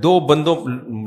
2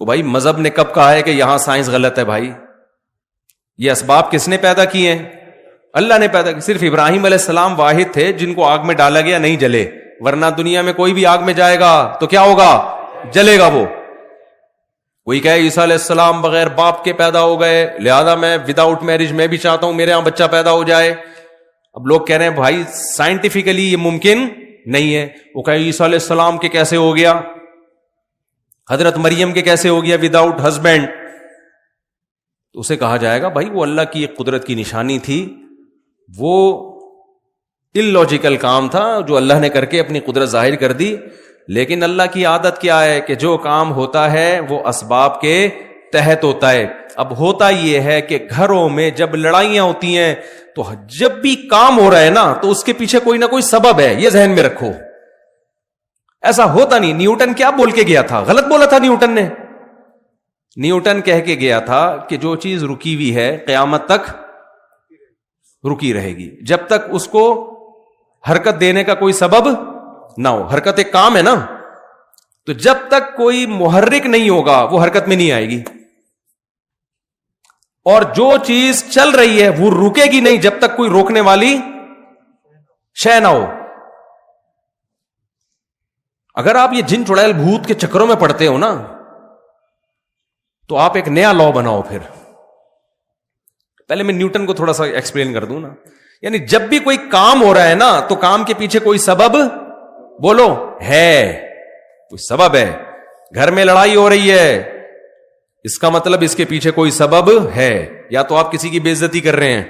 تو بھائی مذہب نے کب کہا ہے کہ یہاں سائنس غلط ہے؟ بھائی یہ اسباب کس نے پیدا کیے ہیں؟ اللہ نے پیدا کی. صرف ابراہیم علیہ السلام واحد تھے جن کو آگ میں ڈالا گیا نہیں جلے, ورنہ دنیا میں کوئی بھی آگ میں جائے گا تو کیا ہوگا؟ جلے گا. وہ کوئی کہے عیسیٰ علیہ السلام بغیر باپ کے پیدا ہو گئے, لہذا میں وداؤٹ میرج میں بھی چاہتا ہوں میرے یہاں بچہ پیدا ہو جائے. اب لوگ کہہ رہے ہیں بھائی سائنٹیفکلی یہ ممکن نہیں ہے. وہ کہے عیسیٰ علیہ السلام کے کیسے ہو گیا, حضرت مریم کے کیسے ہو گیا وداؤٹ ہسبینڈ؟ تو اسے کہا جائے گا بھائی وہ اللہ کی ایک قدرت کی نشانی تھی, وہ اللاجیکل کام تھا جو اللہ نے کر کے اپنی قدرت ظاہر کر دی. لیکن اللہ کی عادت کیا ہے کہ جو کام ہوتا ہے وہ اسباب کے تحت ہوتا ہے. اب ہوتا یہ ہے کہ گھروں میں جب لڑائیاں ہوتی ہیں تو جب بھی کام ہو رہا ہے نا تو اس کے پیچھے کوئی نہ کوئی سبب ہے, یہ ذہن میں رکھو. ایسا ہوتا نہیں. نیوٹن کیا بول کے گیا تھا؟ غلط بولا تھا نیوٹن نے. نیوٹن کہہ کے گیا تھا کہ جو چیز رکی ہوئی ہے قیامت تک رکی رہے گی, جب تک اس کو حرکت دینے کا کوئی سبب نہ ہو. حرکت ایک کام ہے نا, تو جب تک کوئی محرک نہیں ہوگا وہ حرکت میں نہیں آئے گی. اور جو چیز چل رہی ہے وہ رکے گی نہیں جب تک کوئی روکنے والی شے نہ ہو. اگر آپ یہ جن چڑیل بھوت کے چکروں میں پڑتے ہو نا تو آپ ایک نیا لا بناؤ. پھر پہلے میں نیوٹن کو تھوڑا سا ایکسپلین کر دوں نا. یعنی جب بھی کوئی کام ہو رہا ہے نا تو کام کے پیچھے کوئی سبب بولو ہے, کوئی سبب ہے. گھر میں لڑائی ہو رہی ہے, اس کا مطلب اس کے پیچھے کوئی سبب ہے. یا تو آپ کسی کی بے عزتی کر رہے ہیں,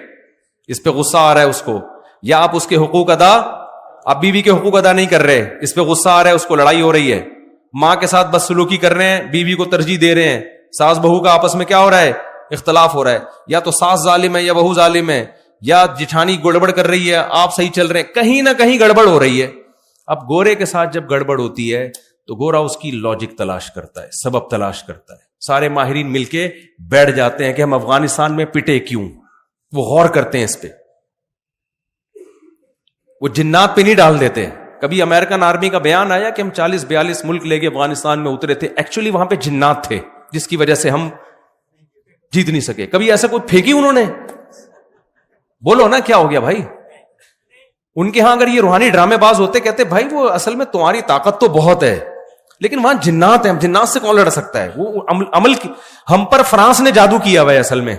اس پہ غصہ آ رہا ہے اس کو, یا آپ اس کے حقوق ادا, آپ بیوی کے حقوق ادا نہیں کر رہے, اس پہ غصہ آ رہا ہے, اس کو لڑائی ہو رہی ہے. ماں کے ساتھ بدسلوکی کر رہے ہیں, بیوی کو ترجیح دے رہے ہیں, ساس بہو کا آپس میں کیا ہو رہا ہے؟ اختلاف ہو رہا ہے. یا تو ساس ظالم ہے یا بہو ظالم ہے, یا جٹھانی گڑبڑ کر رہی ہے, آپ صحیح چل رہے ہیں, کہیں نہ کہیں گڑبڑ ہو رہی ہے. اب گورے کے ساتھ جب گڑبڑ ہوتی ہے تو گورا اس کی لاجک تلاش کرتا ہے, سبب تلاش کرتا ہے. سارے ماہرین مل کے بیٹھ جاتے ہیں کہ ہم افغانستان میں پٹے کیوں, وہ غور کرتے ہیں اس پہ. وہ جنات پہ نہیں ڈال دیتے. کبھی امریکن آرمی کا بیان آیا کہ ہم 40-42 ملک لے کے افغانستان میں اترے تھے, ایکچولی وہاں پہ جنات تھے جس کی وجہ سے ہم جیت نہیں سکے. کبھی ایسا کوئی پھینکی انہوں نے؟ بولو نا کیا ہو گیا بھائی. ان کے ہاں اگر یہ روحانی ڈرامے باز ہوتے, کہتے بھائی وہ اصل میں تمہاری طاقت تو بہت ہے لیکن وہاں جنات ہیں, جنات سے کون لڑ سکتا ہے. وہ عمل کی ہم پر فرانس نے جادو کیا ہوا ہے. اصل میں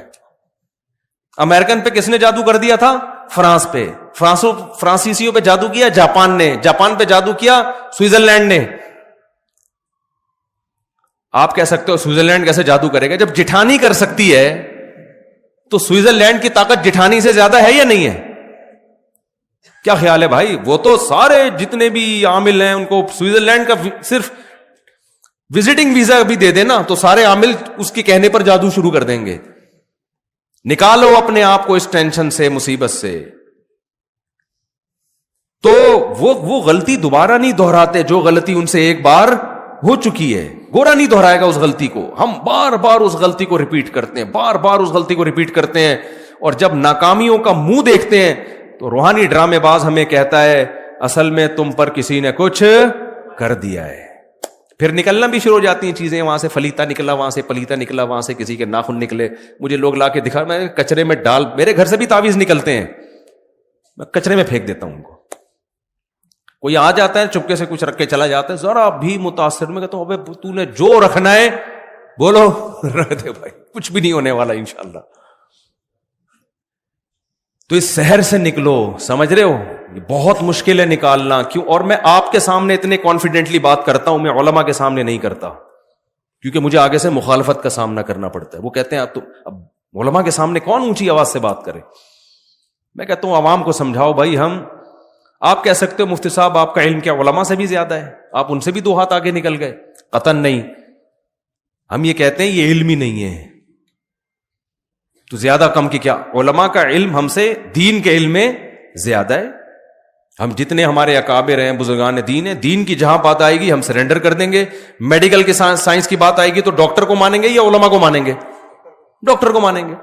امریکن پہ کس نے جادو کر دیا تھا؟ فرانس پہ. فرانسیسیوں پہ جادو کیا جاپان نے, جاپان پہ جادو کیا سوئٹزرلینڈ نے. آپ کہہ سکتے ہو سوئٹزرلینڈ کیسے جادو کرے گا؟ جب جٹھانی کر سکتی ہے تو سوئٹزرلینڈ کی طاقت جٹھانی سے زیادہ ہے یا نہیں ہے؟ کیا خیال ہے بھائی؟ وہ تو سارے جتنے بھی عامل ہیں ان کو سوئٹزرلینڈ کا صرف وزٹنگ ویزا بھی دے دینا تو سارے عامل اس کے کہنے پر جادو شروع کر دیں گے. نکالو اپنے آپ کو اس ٹینشن سے, مصیبت سے. تو وہ غلطی دوبارہ نہیں دہراتے جو غلطی ان سے ایک بار ہو چکی ہے. گورا نہیں دہرائے گا اس غلطی کو. ہم بار بار اس غلطی کو ریپیٹ کرتے ہیں, بار بار اس غلطی کو ریپیٹ کرتے ہیں, اور جب ناکامیوں کا منہ دیکھتے ہیں تو روحانی ڈرامے باز ہمیں کہتا ہے اصل میں تم پر کسی نے کچھ کر دیا ہے. پھر نکلنا بھی شروع ہو جاتی ہیں چیزیں, وہاں سے فلیتا نکلا, وہاں سے پلیتا نکلا, وہاں سے کسی کے ناخن نکلے. مجھے لوگ لا کے دکھا, میں کچرے میں ڈال, میرے گھر سے بھی تعویذ نکلتے ہیں, میں کچرے میں پھینک دیتا ہوں ان کو. کوئی آ جاتا ہے چپکے سے کچھ رکھ کے چلا جاتا ہے, ذرا بھی متاثر, میں کہتا ہوں ابے تو نے جو رکھنا ہے بولو, رکھ دے بھائی, کچھ بھی نہیں ہونے والا انشاءاللہ. تو اس شہر سے نکلو, سمجھ رہے ہو, یہ بہت مشکل ہے نکالنا. کیوں؟ اور میں آپ کے سامنے اتنے کانفیڈنٹلی بات کرتا ہوں, میں علماء کے سامنے نہیں کرتا, کیونکہ مجھے آگے سے مخالفت کا سامنا کرنا پڑتا ہے. وہ کہتے ہیں اب علماء کے سامنے کون اونچی آواز سے بات کرے. میں کہتا ہوں عوام کو سمجھاؤ بھائی. آپ کہہ سکتے ہو مفتی صاحب آپ کا علم کیا علماء سے بھی زیادہ ہے, آپ ان سے بھی 2 ہاتھ آگے نکل گئے. قطعاً نہیں. ہم یہ کہتے ہیں یہ علم ہی نہیں ہے تو زیادہ کم کی کیا. علماء کا علم ہم سے دین کے علم میں زیادہ ہے. ہم جتنے ہمارے اکابر ہیں, بزرگان دین ہیں, دین کی جہاں بات آئے گی ہم سرنڈر کر دیں گے. میڈیکل کی سائنس کی بات آئے گی تو ڈاکٹر کو مانیں گے یا علماء کو مانیں گے؟ ڈاکٹر کو مانیں گے.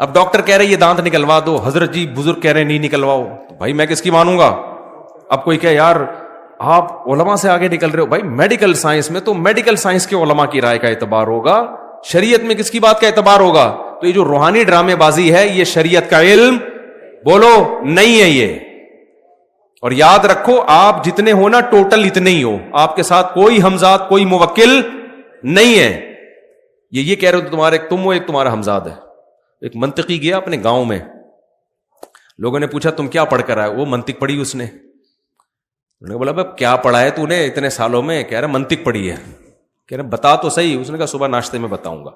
اب ڈاکٹر کہہ رہے یہ دانت نکلوا دو, حضرت جی بزرگ کہہ رہے نہیں نکلواؤ, تو بھائی میں کس کی مانوں گا؟ اب کوئی کہ یار آپ علماء سے آگے نکل رہے ہو. بھائی میڈیکل سائنس میں تو میڈیکل سائنس کے علماء کی رائے کا اعتبار ہوگا, شریعت میں کس کی بات کا اعتبار ہوگا؟ تو یہ جو روحانی ڈرامے بازی ہے یہ شریعت کا علم بولو نہیں ہے یہ. اور یاد رکھو آپ جتنے ہو نا ٹوٹل اتنے ہی ہو, آپ کے ساتھ کوئی ہمزاد کوئی موکل نہیں ہے. یہ کہہ رہے ہو تمہارے تم ہو ایک تمہارا ہمزاد ہے. ایک منطقی گیا اپنے گاؤں میں, لوگوں نے پوچھا تم کیا پڑھ کر آئے؟ وہ منطق پڑھی اس نے. انہوں نے بولا بھائی کیا پڑھا ہے تو نے اتنے سالوں میں؟ کہہ رہا منطق پڑھی ہے. کہہ رہا بتا تو صحیح. اس نے کہا صبح ناشتے میں بتاؤں گا.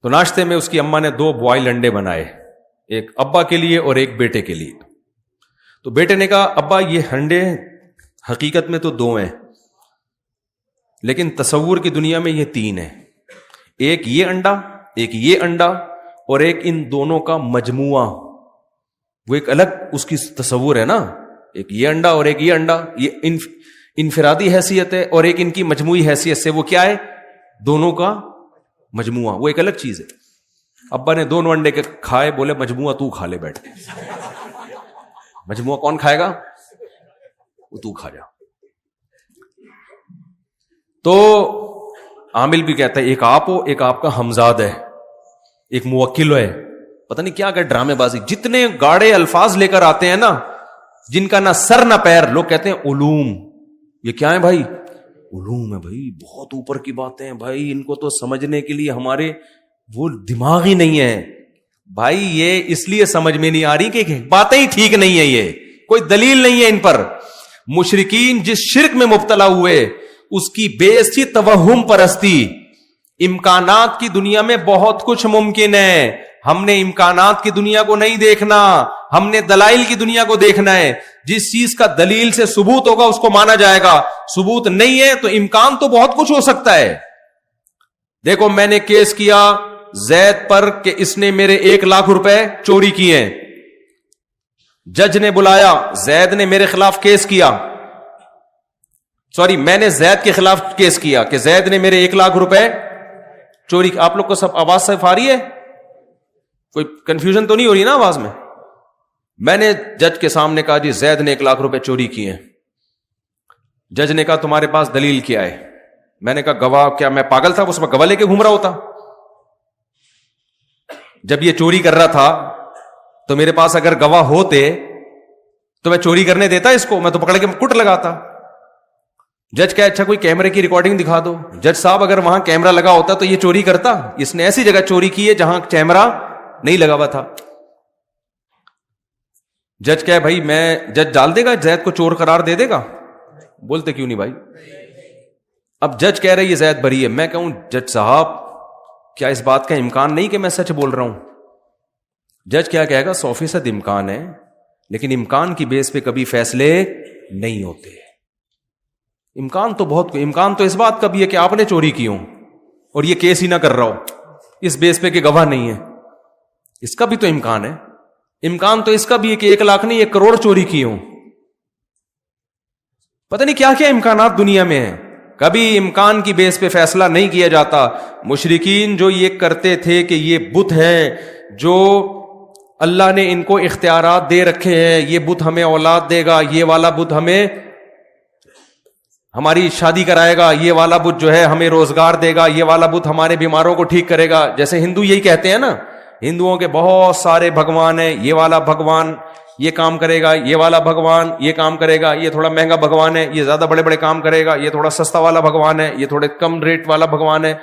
تو ناشتے میں اس کی اماں نے 2 بوائل انڈے بنائے, ایک ابا کے لیے اور ایک بیٹے کے لیے. تو بیٹے نے کہا ابا یہ انڈے حقیقت میں تو 2 ہیں, لیکن تصور کی دنیا میں یہ 3 ہیں. ایک یہ انڈا, ایک یہ انڈا, اور ایک ان دونوں کا مجموعہ. وہ ایک الگ اس کی تصور ہے نا, ایک یہ انڈا اور ایک یہ انڈا, یہ انفرادی حیثیت ہے, اور ایک ان کی مجموعی حیثیت سے وہ کیا ہے؟ دونوں کا مجموعہ. وہ ایک الگ چیز ہے. ابا نے دونوں انڈے کے کھائے, بولے مجموعہ تو کھا لے بیٹھ کے. مجموعہ کون کھائے گا؟ وہ تو کھا جا. تو عامل بھی کہتا ہے ایک آپ ہو, ایک آپ کا ہمزاد ہے, ایک موکل ہے. پتہ نہیں کیا کہ ڈرامے بازی, جتنے گاڑے الفاظ لے کر آتے ہیں نا, جن کا نہ سر نہ پیر. لوگ کہتے ہیں علوم. یہ کیا ہے بھائی؟ علوم ہے بھائی, بہت اوپر کی باتیں ہیں بھائی, ان کو تو سمجھنے کے لیے ہمارے وہ دماغ ہی نہیں ہے بھائی. یہ اس لیے سمجھ میں نہیں آ رہی کہ باتیں ہی ٹھیک نہیں ہے, یہ کوئی دلیل نہیں ہے ان پر. مشرکین جس شرک میں مبتلا ہوئے اس کی بیسی توہم پرستی. امکانات کی دنیا میں بہت کچھ ممکن ہے, ہم نے امکانات کی دنیا کو نہیں دیکھنا, ہم نے دلائل کی دنیا کو دیکھنا ہے. جس چیز کا دلیل سے ثبوت ہوگا اس کو مانا جائے گا, ثبوت نہیں ہے تو امکان تو بہت کچھ ہو سکتا ہے. دیکھو میں نے کیس کیا زید پر کہ اس نے میرے 1 لاکھ روپے چوری کیے ہیں. جج نے بلایا, زید نے میرے خلاف کیس کیا, میں نے زید کے خلاف کیس کیا کہ زید نے میرے 1 لاکھ روپے چوری. آپ لوگ کو سب آواز صحیح آ رہی ہے؟ کوئی کنفیوژن تو نہیں ہو رہی نا آواز میں؟ میں نے جج کے سامنے کہا جی زید نے 1 لاکھ روپے چوری کیے ہیں. جج نے کہا تمہارے پاس دلیل کیا ہے؟ میں نے کہا گواہ. کیا میں پاگل تھا اس میں گواہ لے کے گھوم رہا ہوتا؟ جب یہ چوری کر رہا تھا تو میرے پاس اگر گواہ ہوتے تو میں چوری کرنے دیتا اس کو؟ میں تو پکڑ کے کٹ لگاتا. جج کہا اچھا کوئی کیمرے کی ریکارڈنگ دکھا دو. جج صاحب اگر وہاں کیمرہ لگا ہوتا تو یہ چوری کرتا؟ اس نے ایسی جگہ چوری کی ہے جہاں کیمرہ نہیں لگا ہوا تھا. جج کہا بھائی جج ڈال دے گا زید کو چور قرار دے دے گا؟ بولتے کیوں نہیں بھائی؟ اب جج کہہ رہے یہ زید بری ہے. میں کہوں جج صاحب کیا اس بات کا امکان نہیں کہ میں سچ بول رہا ہوں؟ جج کیا کہے گا 100% امکان ہے, لیکن امکان کی بیس پہ کبھی فیصلے نہیں ہوتے. امکان تو اس بات کا بھی ہے کہ آپ نے چوری کی ہو اور یہ کیس ہی نہ کر رہا ہو, اس بیس پہ کہ گواہ نہیں ہے. اس کا بھی تو امکان ہے. امکان تو اس کا بھی ہے کہ 1 لاکھ نہیں 1 کروڑ چوری کی ہوں. پتہ نہیں کیا کیا امکانات دنیا میں ہیں. کبھی امکان کی بیس پہ فیصلہ نہیں کیا جاتا. مشرکین جو یہ کرتے تھے کہ یہ بت ہے جو اللہ نے ان کو اختیارات دے رکھے ہیں, یہ بت ہمیں اولاد دے گا, یہ والا بت ہمیں ہماری شادی کرائے گا, یہ والا بت جو ہے ہمیں روزگار دے گا, یہ والا بت ہمارے بیماروں کو ٹھیک کرے گا. جیسے ہندو یہی کہتے ہیں نا, ہندوؤں کے بہت سارے بھگوان ہیں, یہ والا بھگوان یہ کام کرے گا, یہ والا بھگوان یہ کام کرے گا, یہ تھوڑا مہنگا بھگوان ہے, یہ زیادہ بڑے بڑے کام کرے گا, یہ تھوڑا سستا والا بھگوان ہے, یہ تھوڑے کم ریٹ والا بھگوان ہے.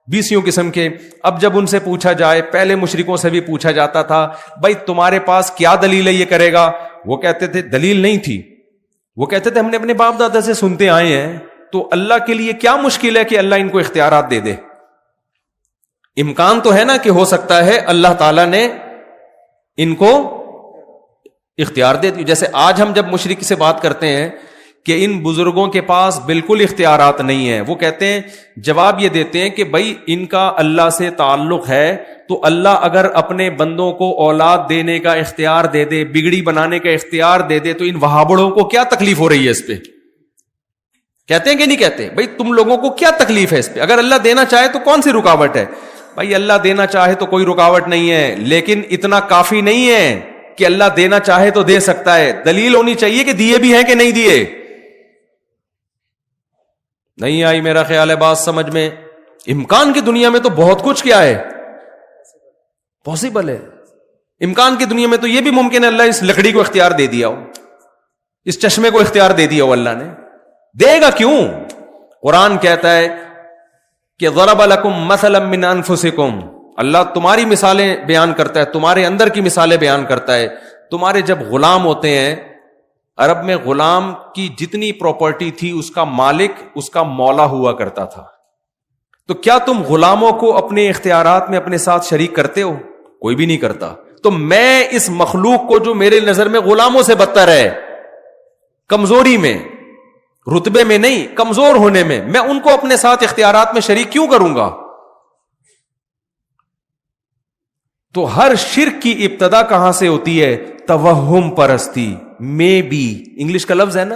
20 قسم کے. اب جب ان سے پوچھا جائے, پہلے مشرکوں سے بھی پوچھا جاتا تھا بھائی تمہارے پاس کیا دلیل ہے یہ کرے گا؟ وہ کہتے تھے دلیل نہیں تھی, وہ کہتے تھے ہم نے اپنے باپ دادا سے سنتے آئے ہیں, تو اللہ کے لیے کیا مشکل ہے کہ اللہ ان کو اختیارات دے دے؟ امکان تو ہے نا کہ ہو سکتا ہے اللہ تعالیٰ نے ان کو اختیار دے دی. جیسے آج ہم جب مشرک سے بات کرتے ہیں کہ ان بزرگوں کے پاس بالکل اختیارات نہیں ہیں, وہ کہتے ہیں, جواب یہ دیتے ہیں کہ بھائی ان کا اللہ سے تعلق ہے, تو اللہ اگر اپنے بندوں کو اولاد دینے کا اختیار دے دے, بگڑی بنانے کا اختیار دے دے, تو ان وہابڑوں کو کیا تکلیف ہو رہی ہے اس پہ؟ کہتے ہیں کہ نہیں کہتے؟ بھائی تم لوگوں کو کیا تکلیف ہے اس پہ؟ اگر اللہ دینا چاہے تو کون سی رکاوٹ ہے؟ بھائی اللہ دینا چاہے تو کوئی رکاوٹ نہیں ہے, لیکن اتنا کافی نہیں ہے کہ اللہ دینا چاہے تو دے سکتا ہے. دلیل ہونی چاہیے کہ دیے بھی ہیں کہ نہیں دیے. نہیں آئی میرا خیال ہے بات سمجھ میں. امکان کی دنیا میں تو بہت کچھ کیا ہے پاسبل ہے. امکان کی دنیا میں تو یہ بھی ممکن ہے اللہ اس لکڑی کو اختیار دے دیا ہو, اس چشمے کو اختیار دے دیا ہو. اللہ نے دے گا کیوں؟ قرآن کہتا ہے کہ ضرب لکم مثلا من انفسکم, اللہ تمہاری مثالیں بیان کرتا ہے, تمہارے اندر کی مثالیں بیان کرتا ہے. تمہارے جب غلام ہوتے ہیں, عرب میں غلام کی جتنی پراپرٹی تھی اس کا مالک اس کا مولا ہوا کرتا تھا. تو کیا تم غلاموں کو اپنے اختیارات میں اپنے ساتھ شریک کرتے ہو؟ کوئی بھی نہیں کرتا. تو میں اس مخلوق کو جو میرے نظر میں غلاموں سے بدتر ہے, کمزوری میں, رتبے میں نہیں, کمزور ہونے میں, میں ان کو اپنے ساتھ اختیارات میں شریک کیوں کروں گا؟ تو ہر شرک کی ابتدا کہاں سے ہوتی ہے؟ توہم پرستی. مے بی انگلش کا لفظ ہے نا,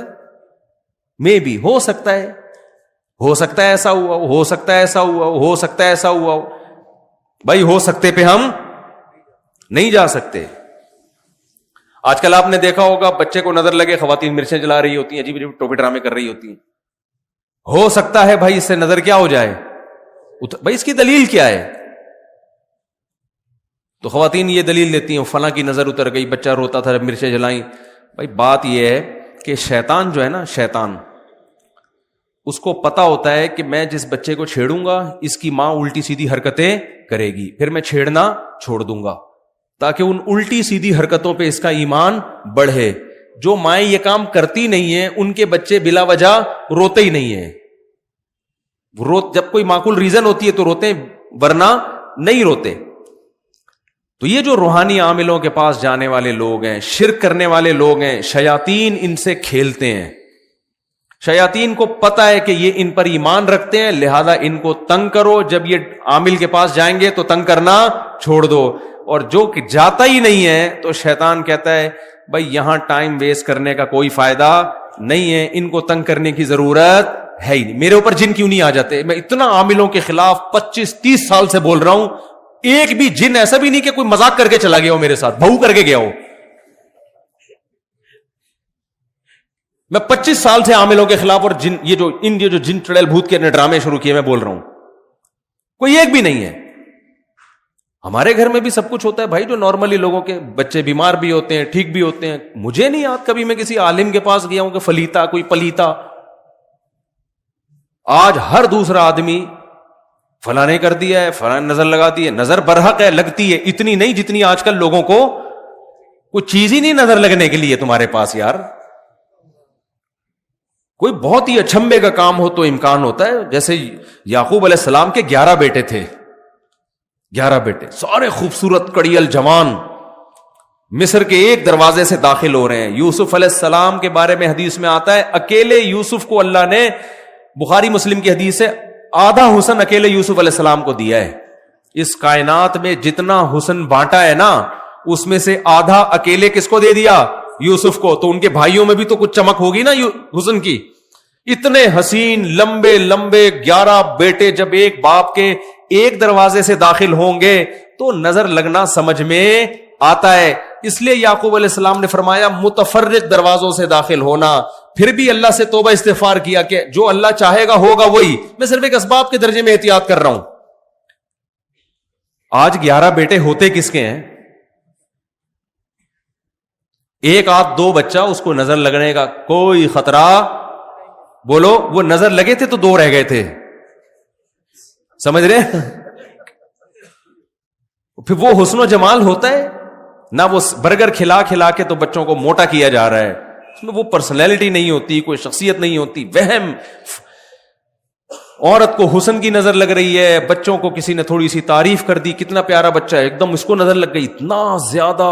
مے بی, ہو سکتا ہے, ہو سکتا ہے ایسا ہوا, ہو سکتا ہے ایسا ہوا, ہو سکتا ہے ایسا ہوا. بھائی ہو سکتے پہ ہم نہیں جا سکتے. آج کل آپ نے دیکھا ہوگا بچے کو نظر لگے خواتین مرچیں جلا رہی ہوتی ہیں, عجیب عجیب ٹوپی ڈرامے کر رہی ہوتی ہیں. ہو سکتا ہے بھائی اس سے نظر کیا ہو جائے, بھائی اس کی دلیل کیا ہے؟ تو خواتین یہ دلیل دیتی ہیں فلاں کی نظر اتر گئی, بچہ روتا تھا جب مرچیں جلائیں. بھائی بات یہ ہے کہ شیطان جو ہے نا, شیطان اس کو پتا ہوتا ہے کہ میں جس بچے کو چھیڑوں گا اس کی ماں الٹی سیدھی حرکتیں کرے گی, پھر میں چھیڑنا چھوڑ دوں گا تاکہ ان الٹی سیدھی حرکتوں پہ اس کا ایمان بڑھے. جو مائیں یہ کام کرتی نہیں ہیں ان کے بچے بلا وجہ روتے ہی نہیں ہیں. جب کوئی معقول ریزن ہوتی ہے تو روتے ہیں, ورنہ نہیں روتے. تو یہ جو روحانی عاملوں کے پاس جانے والے لوگ ہیں, شرک کرنے والے لوگ ہیں, شیاطین ان سے کھیلتے ہیں. شیاطین کو پتا ہے کہ یہ ان پر ایمان رکھتے ہیں, لہذا ان کو تنگ کرو. جب یہ عامل کے پاس جائیں گے تو تنگ کرنا چھوڑ دو, اور جو کہ جاتا ہی نہیں ہے تو شیطان کہتا ہے بھائی یہاں ٹائم ویسٹ کرنے کا کوئی فائدہ نہیں ہے, ان کو تنگ کرنے کی ضرورت ہے ہی نہیں. میرے اوپر جن کیوں نہیں آ جاتے؟ میں اتنا عاملوں کے خلاف 25-30 سال سے بول رہا ہوں, ایک بھی جن ایسا بھی نہیں کہ کوئی مذاق کر کے چلا گیا ہو میرے ساتھ, بہو کر کے گیا ہو. میں 25 سال سے عاملوں کے خلاف, اور جن یہ جو جن چڑیل بھوت کے ڈرامے شروع کیے میں بول رہا ہوں, کوئی ایک بھی نہیں ہے. ہمارے گھر میں بھی سب کچھ ہوتا ہے بھائی, جو نارملی لوگوں کے بچے بیمار بھی ہوتے ہیں, ٹھیک بھی ہوتے ہیں. مجھے نہیں یاد کبھی میں کسی عالم کے پاس گیا ہوں کہ فلیتا کوئی پلیتا. آج ہر دوسرا آدمی فلاں نے کر دیا ہے, فلاں نظر لگا دی ہے. نظر برحق ہے, لگتی ہے, اتنی نہیں جتنی آج کل لوگوں کو کوئی چیز ہی نہیں نظر لگنے کے لیے تمہارے پاس. یار کوئی بہت ہی اچھمبے کا کام ہو تو امکان ہوتا ہے. جیسے یعقوب علیہ السلام کے 11 بیٹے تھے, 11 بیٹے سارے خوبصورت کڑیل جوان, مصر کے ایک دروازے سے داخل ہو رہے ہیں. یوسف علیہ السلام کے بارے میں حدیث میں آتا ہے اکیلے یوسف کو اللہ نے, بخاری مسلم کی حدیث ہے, آدھا حسن اکیلے یوسف علیہ السلام کو دیا ہے. اس کائنات میں جتنا حسن بانٹا ہے نا, اس میں سے آدھا اکیلے کس کو دے دیا؟ یوسف کو. تو ان کے بھائیوں میں بھی تو کچھ چمک ہوگی نا حسن کی. اتنے حسین لمبے لمبے 11 بیٹے جب ایک باپ کے ایک دروازے سے داخل ہوں گے تو نظر لگنا سمجھ میں آتا ہے. اس لیے یعقوب علیہ السلام نے فرمایا متفرق دروازوں سے داخل ہونا. پھر بھی اللہ سے توبہ استغفار کیا کہ جو اللہ چاہے گا ہوگا وہی. میں صرف ایک اسباب کے درجے میں احتیاط کر رہا ہوں. آج 11 بیٹے ہوتے کس کے ہیں؟ ایک آدھ دو بچہ, اس کو نظر لگنے کا کوئی خطرہ, بولو وہ نظر لگے تھے تو 2 رہ گئے تھے, سمجھ رہے؟ پھر وہ حسن و جمال ہوتا ہے نہ, وہ برگر کھلا کھلا کے تو بچوں کو موٹا کیا جا رہا ہے. اس میں وہ پرسنالٹی نہیں ہوتی, کوئی شخصیت نہیں ہوتی, وہم. عورت کو حسن کی نظر لگ رہی ہے, بچوں کو کسی نے تھوڑی سی تعریف کر دی, کتنا پیارا بچہ ہے, ایک دم اس کو نظر لگ گئی. اتنا زیادہ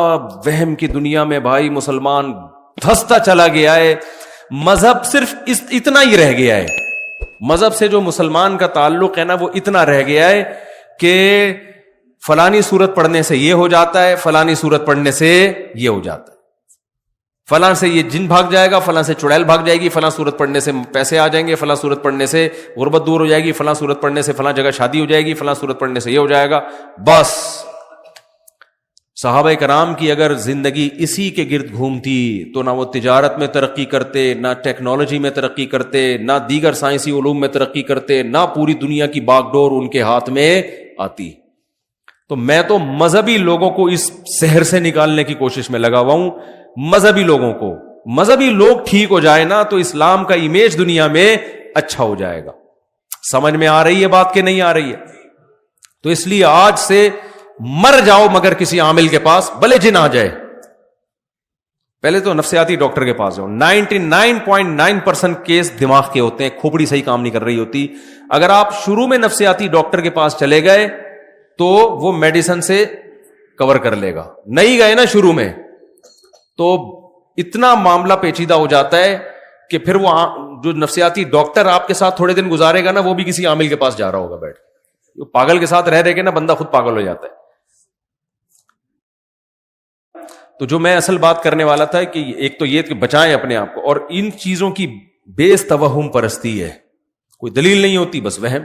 وہم کی دنیا میں بھائی مسلمان دھستا چلا گیا ہے. مذہب صرف اتنا ہی رہ گیا ہے. مذہب سے جو مسلمان کا تعلق ہے نا وہ اتنا رہ گیا ہے کہ فلانی سورت پڑھنے سے یہ ہو جاتا ہے, فلانی سورت پڑھنے سے یہ ہو جاتا ہے, فلاں سے یہ جن بھاگ جائے گا, فلاں سے چڑیل بھاگ جائے گی, فلاں سورت پڑھنے سے پیسے آ جائیں گے, فلاں سورت پڑھنے سے غربت دور ہو جائے گی, فلاں سورت پڑھنے سے فلاں جگہ شادی ہو جائے گی, فلاں سورت پڑھنے سے یہ ہو جائے گا. بس صحابہ کرام کی اگر زندگی اسی کے گرد گھومتی تو نہ وہ تجارت میں ترقی کرتے، نہ ٹیکنالوجی میں ترقی کرتے، نہ دیگر سائنسی علوم میں ترقی کرتے، نہ پوری دنیا کی باغ ڈور ان کے ہاتھ میں آتی۔ تو میں تو مذہبی لوگوں کو اس سحر سے نکالنے کی کوشش میں لگا ہوا ہوں۔ مذہبی لوگوں کو، مذہبی لوگ ٹھیک ہو جائے نا تو اسلام کا امیج دنیا میں اچھا ہو جائے گا۔ سمجھ میں آ رہی ہے بات کہ نہیں آ رہی ہے؟ تو اس لیے آج سے مر جاؤ مگر کسی عامل کے پاس، بھلے جن آ جائے، پہلے تو نفسیاتی ڈاکٹر کے پاس جاؤ۔ 99.9% کیس دماغ کے ہوتے ہیں، کھوپڑی صحیح کام نہیں کر رہی ہوتی۔ اگر آپ شروع میں نفسیاتی ڈاکٹر کے پاس چلے گئے تو وہ میڈیسن سے کور کر لے گا، نہیں گئے نا شروع میں تو اتنا معاملہ پیچیدہ ہو جاتا ہے کہ پھر وہ جو نفسیاتی ڈاکٹر آپ کے ساتھ تھوڑے دن گزارے گا نا، وہ بھی کسی عامل کے پاس جا رہا ہوگا بیٹھ۔ پاگل کے ساتھ رہ کے نا بندہ خود پاگل ہو جاتا ہے۔ تو جو میں اصل بات کرنے والا تھا کہ ایک تو یہ کہ بچائیں اپنے آپ کو، اور ان چیزوں کی بیس توہم پرستی ہے، کوئی دلیل نہیں ہوتی، بس وہم۔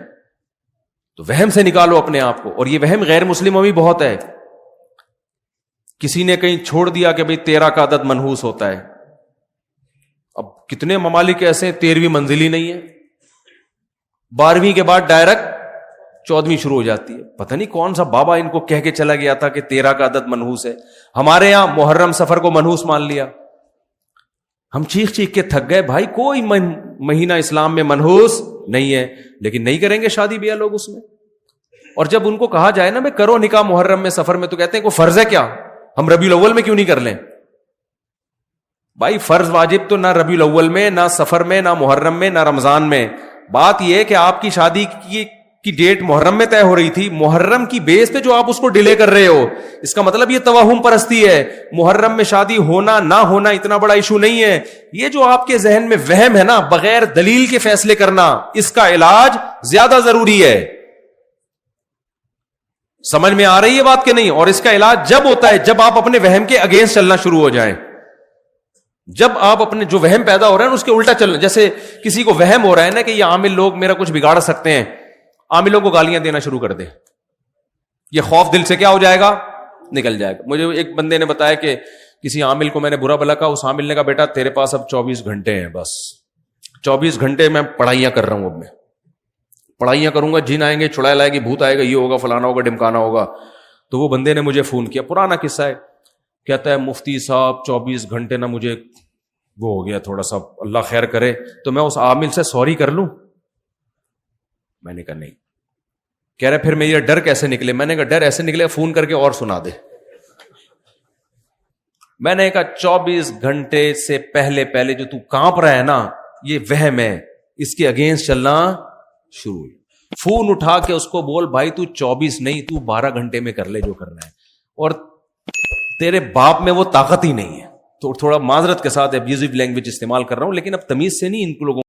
تو وہم سے نکالو اپنے آپ کو، اور یہ وہم غیر مسلموں میں بہت ہے۔ کسی نے کہیں چھوڑ دیا کہ بھئی 13 کا عدد منحوس ہوتا ہے، اب کتنے ممالک ایسے ہیں 13ویں منزل ہی نہیں ہے، 12ویں کے بعد ڈائریکٹ 14ویں شروع ہو جاتی ہے۔ پتہ نہیں کون سا بابا ان کو کہہ کے چلا گیا تھا کہ 13 کا عدد منحوس ہے۔ ہمارے یہاں محرم سفر کو منحوس مان لیا، ہم چیخ چیخ کے تھک گئے، بھائی کوئی مہینہ اسلام میں منحوس نہیں ہے، لیکن نہیں کریں گے شادی بیاہ لوگ اس میں۔ اور جب ان کو کہا جائے نا میں کرو نکاح محرم میں سفر میں، تو کہتے ہیں کوئی فرض ہے کیا، ہم ربیع الاول میں کیوں نہیں کر لیں؟ بھائی فرض واجب تو نہ ربیع الاول میں، نہ سفر میں، نہ محرم میں، نہ رمضان میں۔ بات یہ ہے کہ آپ کی شادی کی ڈیٹ محرم میں طے ہو رہی تھی، محرم کی بیس پہ جو آپ اس کو ڈیلے کر رہے ہو، اس کا مطلب یہ توہم پرستی ہے۔ محرم میں شادی ہونا نہ ہونا اتنا بڑا ایشو نہیں ہے، یہ جو آپ کے ذہن میں وہم ہے نا، بغیر دلیل کے فیصلے کرنا، اس کا علاج زیادہ ضروری ہے۔ سمجھ میں آ رہی ہے بات کہ نہیں؟ اور اس کا علاج جب ہوتا ہے جب آپ اپنے وہم کے اگینسٹ چلنا شروع ہو جائیں، جب آپ اپنے جو وہم پیدا ہو رہا ہے اس کے الٹا چلنا۔ جیسے کسی کو وہم ہو رہا ہے نا کہ یہ عامل لوگ میرا کچھ بگاڑ سکتے ہیں، عاملوں کو گالیاں دینا شروع کر دے، یہ خوف دل سے کیا ہو جائے گا، نکل جائے گا۔ مجھے ایک بندے نے بتایا کہ کسی عامل کو میں نے برا بھلا کہا، اس عامل نے کہا بیٹا تیرے پاس اب 24 گھنٹے ہیں، بس 24 گھنٹے میں پڑھائیاں کر رہا ہوں، اب میں پڑھائیاں کروں گا، جن آئیں گے، چڑیل آئے گی، بھوت آئے گا، یہ ہوگا، فلانا ہوگا، ڈمکانا ہوگا۔ تو وہ بندے نے مجھے فون کیا، پرانا قصہ ہے، کہتا ہے مفتی صاحب 24 گھنٹے نہ مجھے وہ ہو گیا تھوڑا سا، اللہ خیر کرے، تو میں اس عامل سے سوری کر لوں؟ میں نے کہا نہیں۔ کہہ رہے پھر میرا ڈر کیسے نکلے؟ میں نے کہا ڈر ایسے نکلے فون کر کے اور سنا دے۔ میں نے کہا 24 گھنٹے سے پہلے جو تو کانپ رہا ہے نا، یہ وہم ہے، اس کے اگینسٹ چلنا شروع۔ فون اٹھا کے اس کو بول بھائی تو 24 نہیں، تو 12 گھنٹے میں کر لے جو کرنا ہے، اور تیرے باپ میں وہ طاقت ہی نہیں ہے۔ تو تھوڑا معذرت کے ساتھ ابیوزو لینگویج استعمال کر رہا ہوں، لیکن اب تمیز سے نہیں ان لوگوں